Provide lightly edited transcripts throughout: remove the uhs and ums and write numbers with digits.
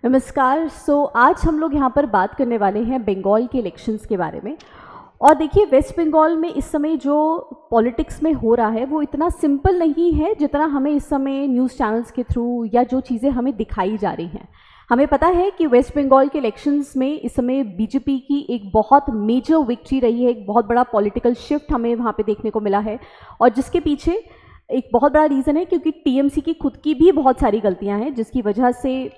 नमस्कार। आज हम लोग यहाँ पर बात करने वाले हैं बंगाल के इलेक्शंस के बारे में। और देखिए, वेस्ट बंगाल में इस समय जो पॉलिटिक्स में हो रहा है वो इतना सिंपल नहीं है जितना हमें इस समय न्यूज़ चैनल्स के थ्रू या जो चीज़ें हमें दिखाई जा रही हैं। हमें पता है कि वेस्ट बंगाल के इलेक्शंस में इस समय बीजेपी की एक बहुत मेजर विक्ट्री रही है, एक बहुत बड़ा पॉलिटिकल शिफ्ट हमें वहाँ पे देखने को मिला है। और जिसके पीछे एक बहुत बड़ा रीज़न है क्योंकि टीएमसी की खुद की भी बहुत सारी गलतियाँ हैं जिसकी वजह से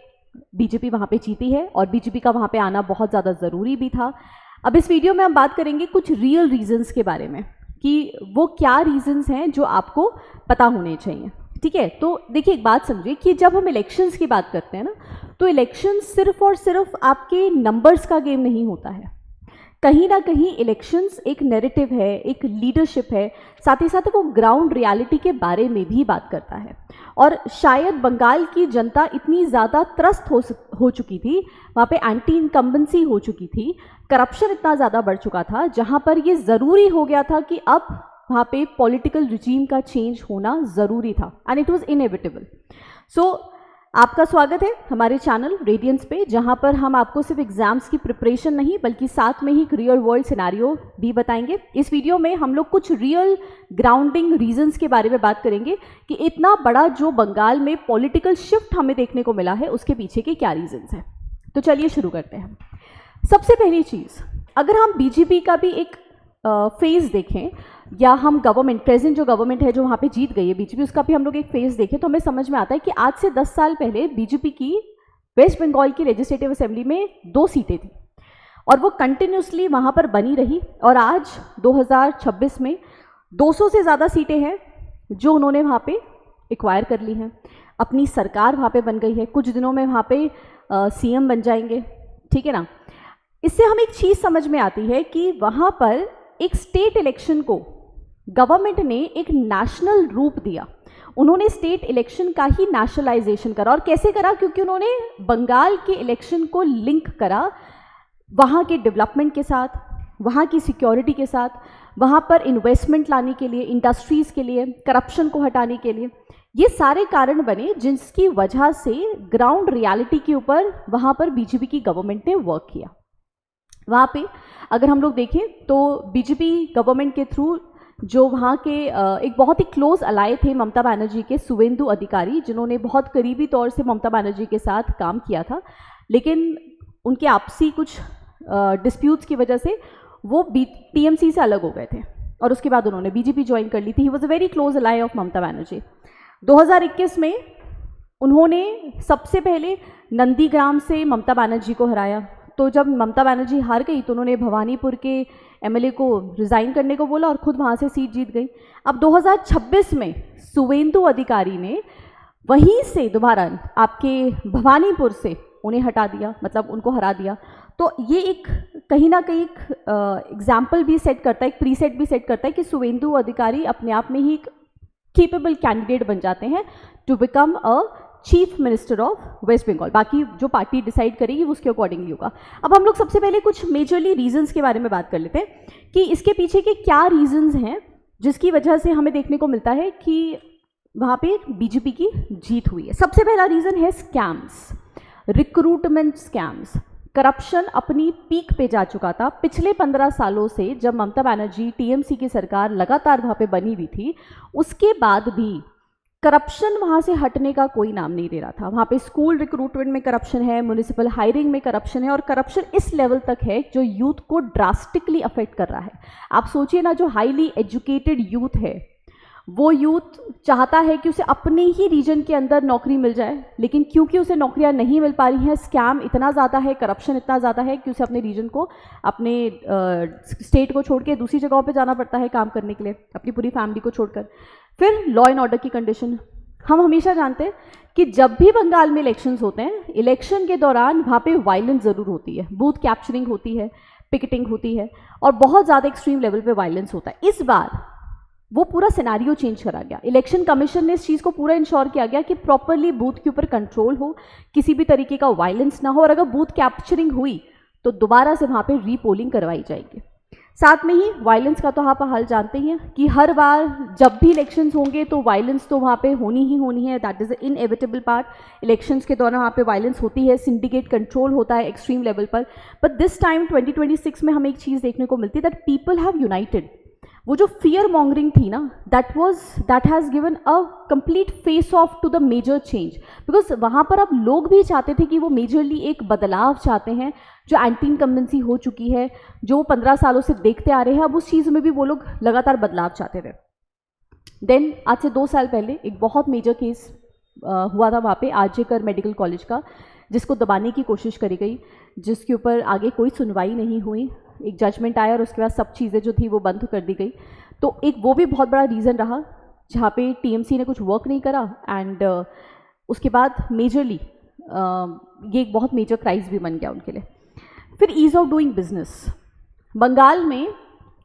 बीजेपी वहाँ पे जीती है और बीजेपी का वहाँ पे आना बहुत ज़्यादा ज़रूरी भी था। अब इस वीडियो में हम बात करेंगे कुछ रियल रीजंस के बारे में कि वो क्या रीजंस हैं जो आपको पता होने चाहिए। ठीक है, तो देखिए एक बात समझिए कि जब हम इलेक्शंस की बात करते हैं ना, तो इलेक्शंस सिर्फ और सिर्फ आपके नंबर्स का गेम नहीं होता है। कहीं ना कहीं इलेक्शंस एक नैरेटिव है, एक लीडरशिप है, साथ ही साथ वो ग्राउंड रियलिटी के बारे में भी बात करता है। और शायद बंगाल की जनता इतनी ज़्यादा त्रस्त हो चुकी थी, वहाँ पे एंटी इनकम्बेंसी हो चुकी थी, करप्शन इतना ज़्यादा बढ़ चुका था, जहाँ पर ये ज़रूरी हो गया था कि अब वहाँ पे पॉलिटिकल रिजीम का चेंज होना ज़रूरी था एंड इट वाज इनएविटेबल। आपका स्वागत है हमारे चैनल रेडियंस पे, जहाँ पर हम आपको सिर्फ एग्जाम्स की प्रिपरेशन नहीं बल्कि साथ में ही एक रियल वर्ल्ड सिनेरियो भी बताएंगे। इस वीडियो में हम लोग कुछ रियल ग्राउंडिंग रीजंस के बारे में बात करेंगे कि इतना बड़ा जो बंगाल में पॉलिटिकल शिफ्ट हमें देखने को मिला है उसके पीछे के क्या रीजंस हैं। तो चलिए शुरू करते हैं। सबसे पहली चीज़, अगर हम बीजेपी का भी एक फेज़ देखें या हम गवर्नमेंट, प्रेजेंट जो गवर्नमेंट है जो वहाँ पे जीत गई है बीजेपी, उसका भी हम लोग एक फेज़ देखें तो हमें समझ में आता है कि आज से 10 साल पहले बीजेपी की वेस्ट बंगाल की लेजिस्लेटिव असेंबली में 2 सीटें थी और वो कंटिन्यूसली वहाँ पर बनी रही। और आज 2026 में 200 से ज़्यादा सीटें हैं जो उन्होंने वहाँ पे एक्वायर कर ली हैं। अपनी सरकार वहाँ पे बन गई है, कुछ दिनों में वहाँ पे सीएम बन जाएंगे। ठीक है ना। इससे हमें एक चीज़ समझ में आती है कि वहाँ पर एक स्टेट इलेक्शन को गवर्नमेंट ने एक नेशनल रूप दिया। उन्होंने स्टेट इलेक्शन का ही नेशनलाइजेशन करा। और कैसे करा? क्योंकि उन्होंने बंगाल के इलेक्शन को लिंक करा वहाँ के डेवलपमेंट के साथ, वहाँ की सिक्योरिटी के साथ, वहाँ पर इन्वेस्टमेंट लाने के लिए, इंडस्ट्रीज़ के लिए, करप्शन को हटाने के लिए। ये सारे कारण बने जिसकी वजह से ग्राउंड रियलिटी के ऊपर वहाँ पर बीजेपी की गवर्नमेंट ने वर्क किया। वहाँ पे अगर हम लोग देखें तो बीजेपी गवर्नमेंट के थ्रू जो वहाँ के एक बहुत ही क्लोज अलाय थे ममता बनर्जी के, शुवेंदु अधिकारी, जिन्होंने बहुत करीबी तौर से ममता बनर्जी के साथ काम किया था, लेकिन उनके आपसी कुछ डिस्प्यूट्स की वजह से वो टीएमसी से अलग हो गए थे और उसके बाद उन्होंने बीजेपी ज्वाइन कर ली थी। He was a very close ally of Mamata Banerjee. 2021 में उन्होंने सबसे पहले नंदीग्राम से ममता बनर्जी को हराया। तो जब ममता बनर्जी हार गई तो उन्होंने भवानीपुर के एमएलए को रिज़ाइन करने को बोला और खुद वहाँ से सीट जीत गई। अब 2026 में शुवेंदु अधिकारी ने वहीं से दोबारा आपके भवानीपुर से उन्हें हटा दिया, मतलब उनको हरा दिया। तो ये एक कहीं ना कहीं एग्जाम्पल भी सेट करता है, एक प्रीसेट भी सेट करता है कि शुवेंदु अधिकारी अपने आप में ही एक केपेबल कैंडिडेट बन जाते हैं to become a chief minister of West Bengal. बाकी जो पार्टी डिसाइड करेगी वो उसके अकॉर्डिंगली होगा। अब हम लोग सबसे पहले कुछ मेजरली रीजंस के बारे में बात कर लेते हैं कि इसके पीछे के क्या रीजंस हैं जिसकी वजह से हमें देखने को मिलता है कि वहाँ पे बीजेपी की जीत हुई है। सबसे पहला रीज़न है स्कैम्स, रिक्रूटमेंट स्कैम्स। करप्शन अपनी पीक पे जा चुका था। पिछले 15 सालों से जब ममता बनर्जी टीएमसी की सरकार लगातार वहाँ पे बनी हुई थी, उसके बाद भी करप्शन वहाँ से हटने का कोई नाम नहीं ले रहा था। वहाँ पे स्कूल रिक्रूटमेंट में करप्शन है, म्युनिसिपल हायरिंग में करप्शन है और करप्शन इस लेवल तक है जो यूथ को ड्रास्टिकली अफेक्ट कर रहा है। आप सोचिए ना, जो हाईली एजुकेटेड यूथ है वो यूथ चाहता है कि उसे अपने ही रीजन के अंदर नौकरी मिल जाए, लेकिन क्योंकि उसे नौकरियां नहीं मिल पा रही हैं, स्कैम इतना ज़्यादा है, करप्शन इतना ज़्यादा है कि उसे अपने रीजन को, अपने स्टेट को छोड़ के दूसरी जगहों पे जाना पड़ता है काम करने के लिए, अपनी पूरी फैमिली को छोड़कर। फिर लॉ एंड ऑर्डर की कंडीशन। हम हमेशा जानते हैं कि जब भी बंगाल में इलेक्शंस होते हैं, इलेक्शन के दौरान वहाँ पे वायलेंस ज़रूर होती है, बूथ कैप्चरिंग होती है, पिकेटिंग होती है और बहुत ज़्यादा एक्सट्रीम लेवल पे वायलेंस होता है। इस बार वो पूरा सिनेरियो चेंज करा गया। इलेक्शन कमीशन ने इस चीज़ को पूरा इंश्योर किया गया कि प्रॉपरली बूथ के ऊपर कंट्रोल हो, किसी भी तरीके का वायलेंस ना हो और अगर बूथ कैप्चरिंग हुई तो दोबारा से वहाँ पे रीपोलिंग करवाई जाएगी। साथ में ही वायलेंस का तो आप हाल जानते ही हैं कि हर बार जब भी इलेक्शंस होंगे तो वायलेंस तो वहाँ पे होनी ही होनी है, that is inevitable part. Elections के दौरान वहाँ पे वायलेंस होती है, सिंडिकेट कंट्रोल होता है एक्सट्रीम लेवल पर। बट दिस टाइम 2026 में हमें एक चीज़ देखने को मिलती है, दैट पीपल हैव यूनाइटेड। वो जो फियर मॉन्गरिंग थी ना, that has given a complete face off to the major change, because वहाँ पर अब लोग भी चाहते थे कि वो मेजरली एक बदलाव चाहते हैं। जो एंटी इनकम्बेंसी हो चुकी है, जो 15 सालों से देखते आ रहे हैं, अब उस चीज़ में भी वो लोग लगातार बदलाव चाहते थे। देन आज से 2 साल पहले एक बहुत मेजर केस हुआ था वहाँ पे आरजेकर मेडिकल कॉलेज का, जिसको दबाने की कोशिश करी गई, जिसके ऊपर आगे कोई सुनवाई नहीं हुई। एक जजमेंट आया और उसके बाद सब चीज़ें जो थी वो बंद कर दी गई। तो एक वो भी बहुत बड़ा रीज़न रहा जहाँ पे टीएमसी ने कुछ वर्क नहीं करा, एंड उसके बाद मेजरली ये एक बहुत मेजर क्राइस भी बन गया उनके लिए। फिर ease of doing business, Bengal में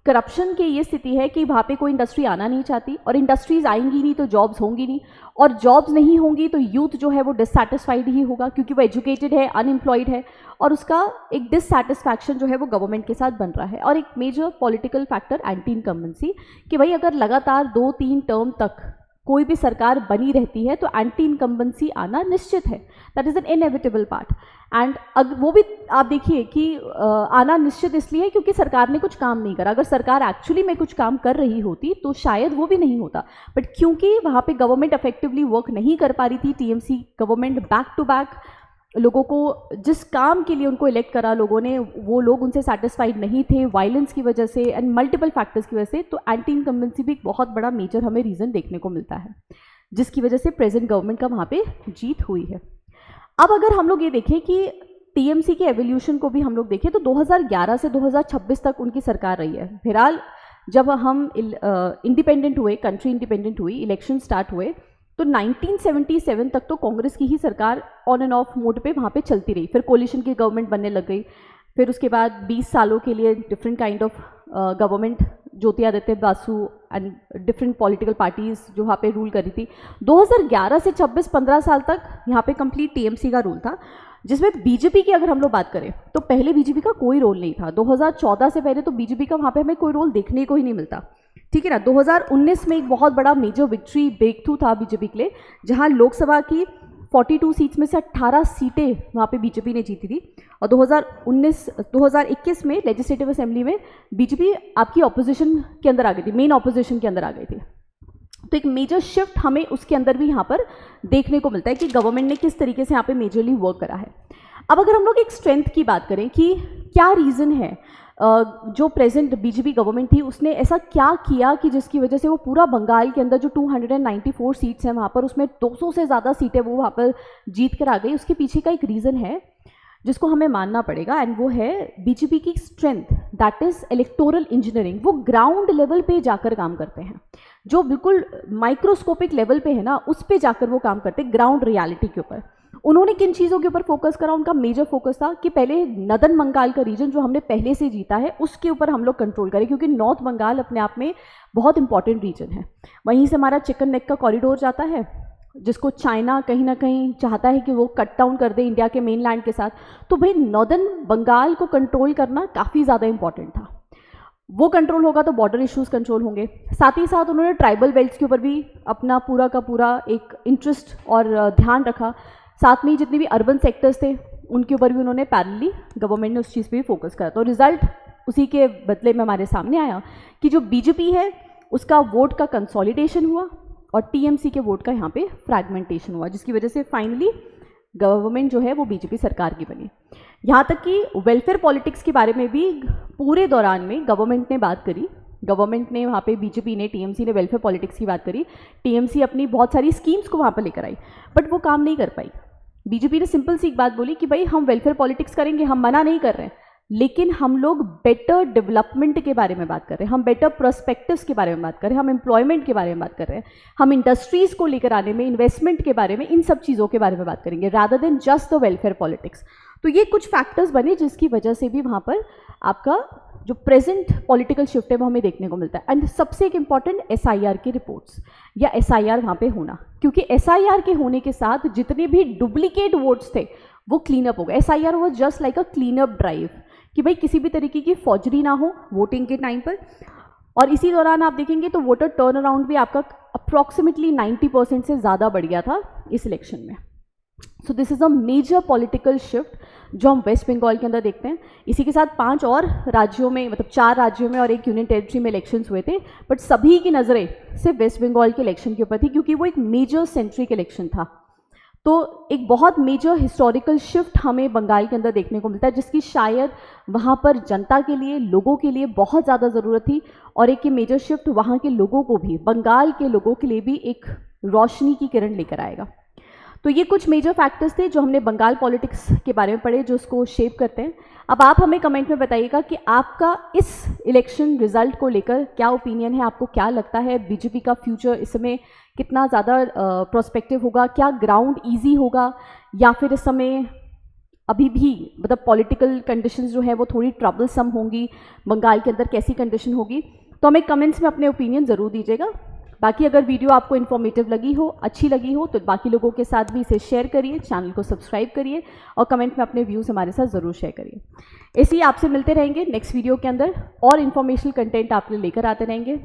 करप्शन की ये स्थिति है कि वहाँ पे कोई इंडस्ट्री आना नहीं चाहती, और इंडस्ट्रीज़ आएंगी नहीं तो जॉब्स होंगी नहीं, और जॉब्स नहीं होंगी तो यूथ जो है वो डिससेटिस्फाइड ही होगा, क्योंकि वो एजुकेटेड है, अनएम्प्लॉयड है, और उसका एक डिससेटिस्फैक्शन जो है वो गवर्नमेंट के साथ बन रहा है। और एक major political factor anti incumbency, कि भाई अगर लगातार 2-3 टर्म तक कोई भी सरकार बनी रहती है तो एंटी इनकम्बेंसी आना निश्चित है, that is an inevitable part. And वो भी आप देखिए कि आना निश्चित इसलिए है क्योंकि सरकार ने कुछ काम नहीं करा। अगर सरकार एक्चुअली में कुछ काम कर रही होती तो शायद वो भी नहीं होता, बट क्योंकि वहाँ पे गवर्नमेंट इफेक्टिवली वर्क नहीं कर पा रही थी, TMC government back to back लोगों को जिस काम के लिए उनको इलेक्ट करा लोगों ने, वो लोग उनसे सेटिस्फाइड नहीं थे वायलेंस की वजह से एंड मल्टीपल फैक्टर्स की वजह से। तो एंटी इनकम्बेंसी भी एक बहुत बड़ा मेजर हमें रीज़न देखने को मिलता है, जिसकी वजह से प्रेजेंट गवर्नमेंट का वहाँ पे जीत हुई है। अब अगर हम लोग ये देखें कि टीएमसी के एवोल्यूशन को भी हम लोग देखें तो 2011 से 2026 तक उनकी सरकार रही है। फिलहाल जब हम इंडिपेंडेंट हुए, कंट्री इंडिपेंडेंट हुई, इलेक्शन स्टार्ट हुए, तो 1977 तक तो कांग्रेस की ही सरकार ऑन एंड ऑफ मोड पे वहाँ पे चलती रही। फिर कोलिशन की गवर्नमेंट बनने लग गई। फिर उसके बाद 20 सालों के लिए different kind of government, Jyoti Aditya Basu and different political parties जो वहाँ पे रूल करी थी। 2011 से 26-15 साल तक यहाँ पे कंप्लीट टीएमसी का रूल था, जिसमें बीजेपी की अगर हम लोग बात करें तो पहले बीजेपी का कोई रोल नहीं था। 2014 से पहले तो बीजेपी का वहाँ पे हमें कोई रोल देखने को ही नहीं मिलता, ठीक है ना। 2019 में एक बहुत बड़ा मेजर विक्ट्री ब्रेक थ्रू था बीजेपी के लिए, जहाँ लोकसभा की 42 सीट्स में से 18 सीटें वहाँ पे बीजेपी ने जीती थी। और 2021 में लेजिस्लेटिव असेंबली में बीजेपी आपकी ऑपोजिशन के अंदर आ गई थी, मेन ऑपोजिशन के अंदर आ गई थी। तो एक मेजर शिफ्ट हमें उसके अंदर भी यहाँ पर देखने को मिलता है कि गवर्नमेंट ने किस तरीके से यहाँ पे मेजरली वर्क करा है। अब अगर हम लोग एक स्ट्रेंथ की बात करें कि क्या रीज़न है जो प्रेजेंट बीजेपी गवर्नमेंट थी उसने ऐसा क्या किया कि जिसकी वजह से वो पूरा बंगाल के अंदर जो 294 सीट्स हैं वहाँ पर, उसमें 200 से ज़्यादा सीटें वो वहाँ पर जीत कर आ गई। उसके पीछे का एक रीज़न है जिसको हमें मानना पड़ेगा, एंड वो है बीजेपी की strength, that is electoral engineering. वो ग्राउंड लेवल पे जाकर काम करते हैं, जो बिल्कुल माइक्रोस्कोपिक लेवल पे है ना, उस पे जाकर वो काम करते हैं, ग्राउंड रियलिटी के ऊपर। उन्होंने किन चीज़ों के ऊपर फोकस करा? उनका मेजर फोकस था कि पहले नदन बंगाल का रीजन जो हमने पहले से जीता है उसके ऊपर हम लोग कंट्रोल करें, क्योंकि नॉर्थ बंगाल अपने आप में बहुत इंपॉर्टेंट रीजन है। वहीं से हमारा चिकन नेक का कॉरिडोर जाता है, जिसको चाइना कहीं ना कहीं चाहता है कि वो कट डाउन कर दे इंडिया के मेन लैंड के साथ। तो भाई नॉर्दर्न बंगाल को कंट्रोल करना काफ़ी ज़्यादा इंपॉर्टेंट था। वो कंट्रोल होगा तो बॉर्डर इश्यूज कंट्रोल होंगे। साथ ही साथ उन्होंने ट्राइबल बेल्ट्स के ऊपर भी अपना पूरा का पूरा एक इंटरेस्ट और ध्यान रखा। साथ में ही जितने भी अर्बन सेक्टर्स थे उनके ऊपर भी उन्होंने पैरेलली गवर्नमेंट ने उस चीज़ पे भी फोकस करा। तो रिजल्ट उसी के बदले में हमारे सामने आया कि जो बीजेपी है उसका वोट का कंसोलिडेशन हुआ और टीएमसी के वोट का यहाँ पे फ्रैगमेंटेशन हुआ, जिसकी वजह से फाइनली गवर्नमेंट जो है वो बीजेपी सरकार की बनी। यहाँ तक कि वेलफेयर पॉलिटिक्स के बारे में भी पूरे दौरान में गवर्नमेंट ने बात करी। गवर्नमेंट ने वहाँ पे बीजेपी ने, टीएमसी ने वेलफेयर पॉलिटिक्स की बात करी। टीएमसी अपनी बहुत सारी स्कीम्स को वहाँ पर लेकर आई, बट वो काम नहीं कर पाई। बीजेपी ने सिंपल सी एक बात बोली कि भाई हम वेलफेयर पॉलिटिक्स करेंगे, हम मना नहीं कर रहे हैं, लेकिन हम लोग बेटर डेवलपमेंट के बारे में बात कर रहे हैं, हम बेटर प्रोस्पेक्टिव्स के बारे में बात कर रहे हैं, हम एम्प्लॉयमेंट के बारे में बात कर रहे हैं, हम इंडस्ट्रीज़ को लेकर आने में, इन्वेस्टमेंट के बारे में, इन सब चीज़ों के बारे में बात करेंगे rather than just the welfare politics. तो ये कुछ फैक्टर्स बने जिसकी वजह से भी वहाँ पर आपका जो प्रेजेंट पॉलिटिकल शिफ्ट है वो हमें देखने को मिलता है। एंड सबसे एक इम्पॉर्टेंट एसआईआर की रिपोर्ट्स या एसआईआर वहाँ पे होना, क्योंकि एसआईआर के होने के साथ जितने भी डुप्लीकेट वोट्स थे वो क्लीन अप हो गए। SIR was just like a clean up drive कि भाई किसी भी तरीके की फौजरी ना हो वोटिंग के टाइम पर। और इसी दौरान आप देखेंगे तो वोटर टर्न अराउंड भी आपका अप्रॉक्सीमेटली 90% से ज़्यादा बढ़ गया था इस इलेक्शन में। So this is a major political shift जो हम वेस्ट बंगाल के अंदर देखते हैं। इसी के साथ 5 और राज्यों में, मतलब 4 राज्यों में और एक यूनियन टेरिटरी में इलेक्शंस हुए थे, बट सभी की नज़रें सिर्फ वेस्ट बंगाल के इलेक्शन के ऊपर थी क्योंकि वो एक मेजर सेंट्रिक इलेक्शन था। तो एक बहुत मेजर हिस्टोरिकल शिफ्ट हमें बंगाल के अंदर देखने को मिलता है, जिसकी शायद वहाँ पर जनता के लिए, लोगों के लिए बहुत ज़्यादा ज़रूरत थी। और एक ये मेजर शिफ्ट वहाँ के लोगों को भी, बंगाल के लोगों के लिए भी एक रोशनी की किरण लेकर आएगा। तो ये कुछ मेजर फैक्टर्स थे जो हमने बंगाल पॉलिटिक्स के बारे में पढ़े, जो उसको शेप करते हैं। अब आप हमें कमेंट में बताइएगा कि आपका इस इलेक्शन रिजल्ट को लेकर क्या ओपिनियन है, आपको क्या लगता है बीजेपी का फ्यूचर इस समय कितना ज़्यादा प्रोस्पेक्टिव होगा, क्या ग्राउंड ईजी होगा, या फिर इस समय अभी भी मतलब पॉलिटिकल कंडीशंस जो है वो थोड़ी ट्रबलसम होंगी, बंगाल के अंदर कैसी कंडीशन होगी। तो हमें कमेंट्स में अपने ओपिनियन ज़रूर दीजिएगा। बाकी अगर वीडियो आपको इन्फॉर्मेटिव लगी हो, अच्छी लगी हो, तो बाकी लोगों के साथ भी इसे शेयर करिए, चैनल को सब्सक्राइब करिए और कमेंट में अपने व्यूज़ हमारे साथ ज़रूर शेयर करिए। ऐसे ही आपसे मिलते रहेंगे नेक्स्ट वीडियो के अंदर, और इन्फॉर्मेशनल कंटेंट आप लेकर आते रहेंगे।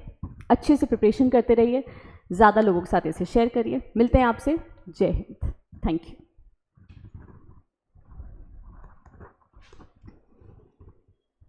अच्छे से प्रिपरेशन करते रहिए, ज़्यादा लोगों के साथ इसे शेयर करिए। मिलते हैं आपसे। जय हिंद। Thank you.